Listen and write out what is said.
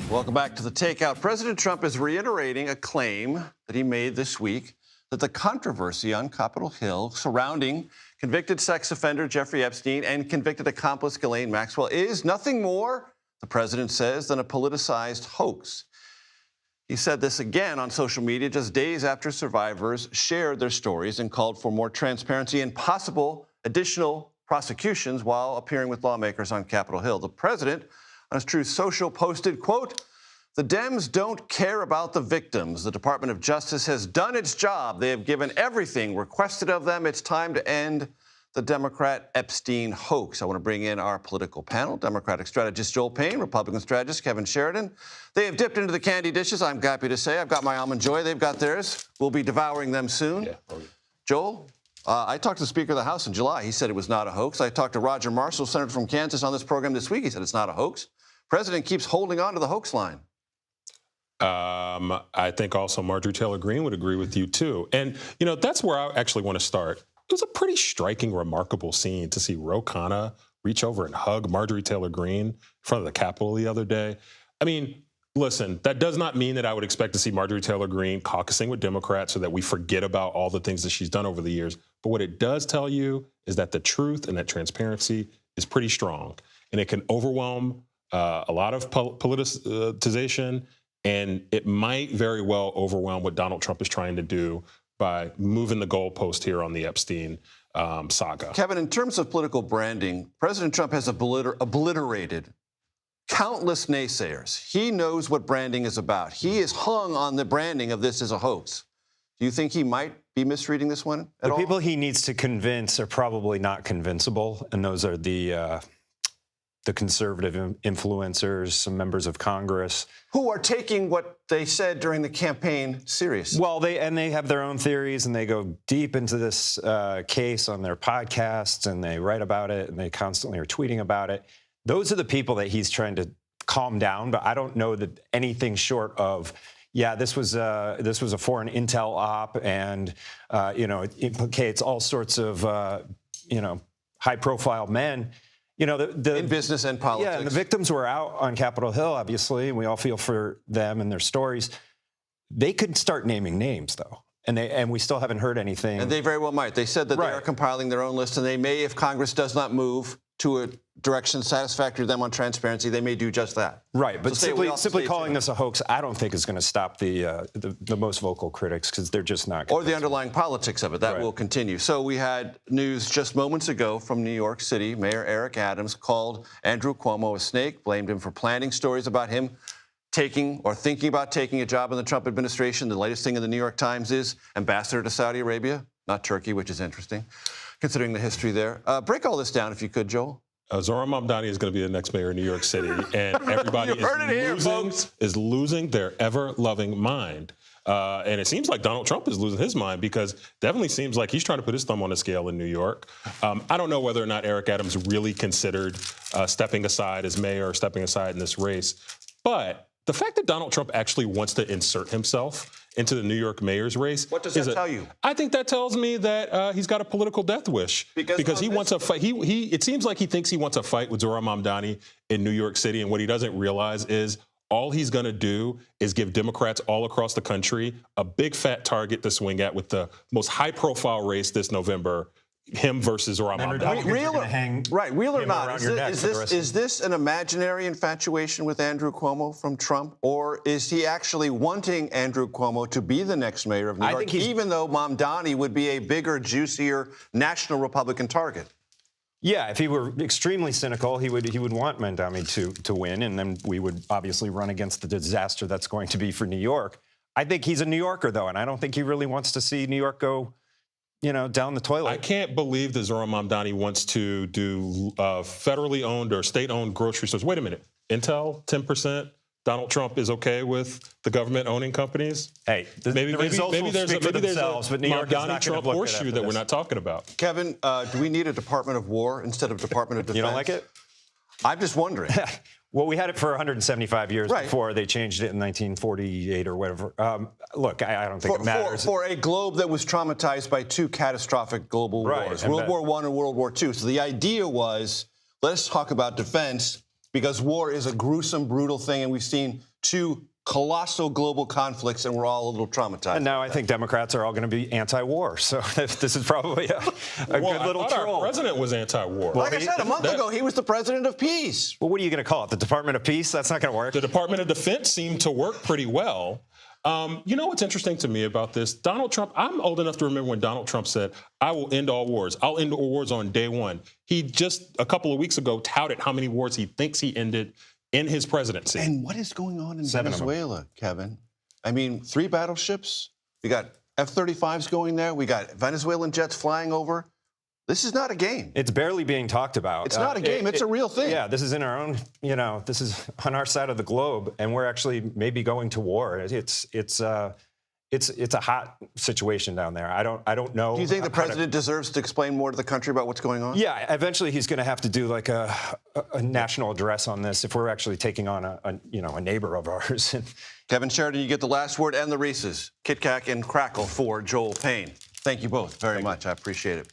Welcome back to the Takeout. President Trump is reiterating a claim that he made this week that the controversy on Capitol Hill surrounding convicted sex offender Jeffrey Epstein and convicted accomplice Ghislaine Maxwell is nothing more, the president says, than a politicized hoax. He said this again on social media just days after survivors shared their stories and called for more transparency and possible additional prosecutions while appearing with lawmakers on Capitol Hill. The president, on his Truth Social, posted, quote, "The Dems don't care about the victims. The Department of Justice has done its job. They have given everything requested of them. It's time to end the Democrat Epstein hoax." I want to bring in our political panel, Democratic strategist Joel Payne, Republican strategist Kevin Sheridan. They have dipped into the candy dishes, I'm happy to say. I've got my almond joy. They've got theirs. We'll be devouring them soon. Yeah. Joel, I talked to the Speaker of the House in July. He said it was not a hoax. I talked to Roger Marshall, Senator from Kansas, on this program this week. He said it's not a hoax. President keeps holding on to the hoax line. I think also Marjorie Taylor Greene would agree with you, too. And, you know, that's where I actually want to start. It was a pretty striking, remarkable scene to see Ro Khanna reach over and hug Marjorie Taylor Greene in front of the Capitol the other day. I mean, listen, that does not mean that I would expect to see Marjorie Taylor Greene caucusing with Democrats so that we forget about all the things that she's done over the years. But what it does tell you is that the truth and that transparency is pretty strong. And it can overwhelm a lot of politicization, and it might very well overwhelm what Donald Trump is trying to do by moving the goalpost here on the Epstein saga. Kevin, in terms of political branding, President Trump has obliterated countless naysayers. He knows what branding is about. He is hung on the branding of this as a hoax. Do you think he might be misreading this one at all? The people he needs to convince are probably not convincible, and those are the conservative influencers, some members of Congress. Who are taking what they said during the campaign seriously. Well, they have their own theories, and they go deep into this case on their podcasts, and they write about it, and they constantly are tweeting about it. Those are the people that he's trying to calm down, but I don't know that anything short of, yeah, this was a foreign intel op, and it implicates all sorts of high-profile men. You know, in business and politics. Yeah, and the victims were out on Capitol Hill, obviously, and we all feel for them and their stories. They could start naming names, though, and we still haven't heard anything. And they very well might. They said that they are compiling their own list, and they may, if Congress does not move to a direction satisfactory to them on transparency, they may do just that. Right, but so simply calling this a hoax, I don't think is going to stop the most vocal critics, because they're just not. Or the underlying politics of it. That will continue. So we had news just moments ago from New York City. Mayor Eric Adams called Andrew Cuomo a snake, blamed him for planting stories about him taking or thinking about taking a job in the Trump administration. The latest thing in the New York Times is ambassador to Saudi Arabia, not Turkey, which is interesting, considering the history there. Break all this down, if you could, Joel. Zohran Mamdani is going to be the next mayor of New York City, and everybody is losing their ever-loving mind. And it seems like Donald Trump is losing his mind, because definitely seems like he's trying to put his thumb on the scale in New York. I don't know whether or not Eric Adams really considered stepping aside as mayor or stepping aside in this race, but the fact that Donald Trump actually wants to insert himself into the New York mayor's race. What does that tell you? I think that tells me that he's got a political death wish, because he wants a fight. It seems like he thinks he wants a fight with Zohran Mamdani in New York City, and what he doesn't realize is all he's going to do is give Democrats all across the country a big fat target to swing at with the most high-profile race this November. Him versus Zohran Mamdani. Real or not, is this an imaginary infatuation with Andrew Cuomo from Trump, or is he actually wanting Andrew Cuomo to be the next mayor of New York, even though Mamdani would be a bigger, juicier national Republican target? Yeah, if he were extremely cynical, he would want Mamdani to win, and then we would obviously run against the disaster that's going to be for New York. I think he's a New Yorker, though, and I don't think he really wants to see New York go down the toilet. I can't believe that Zohran Mamdani wants to do federally owned or state-owned grocery stores. Wait a minute. Intel, 10%. Donald Trump is okay with the government owning companies? Hey, maybe there's a Mamdani Trump horseshoe that we're not talking about. Kevin, do we need a Department of War instead of Department of Defense? You don't like it? I'm just wondering. Well, we had it for 175 years before they changed it in 1948 or whatever. Look, I don't think it matters. For a globe that was traumatized by two catastrophic global wars, World War I and World War II. So the idea was, let's talk about defense because war is a gruesome, brutal thing, and we've seen two colossal global conflicts, and we're all a little traumatized. And now I think Democrats are all going to be anti-war. So this is probably a good little I thought troll. Our president was anti-war. Like I said, a month ago, he was the president of peace. Well, what are you going to call it? The Department of Peace? That's not going to work. The Department of Defense seemed to work pretty well. You know what's interesting to me about this? Donald Trump, I'm old enough to remember when Donald Trump said, I will end all wars. I'll end all wars on day one. He just a couple of weeks ago touted how many wars he thinks he ended in his presidency. And what is going on in 7 of them. Venezuela, Kevin? I mean, 3 battleships. We got F-35s going there. We got Venezuelan jets flying over. This is not a game. It's barely being talked about. It's not a game. It's a real thing. Yeah, this is in our own, this is on our side of the globe, and we're actually maybe going to war. It's a hot situation down there. I don't know. Do you think the president deserves to explain more to the country about what's going on? Yeah, eventually he's going to have to do like a national address on this if we're actually taking on a neighbor of ours. Kevin Sheridan, you get the last word and the Reese's. Kit Kat and Crackle for Joel Payne. Thank you both very much. I appreciate it.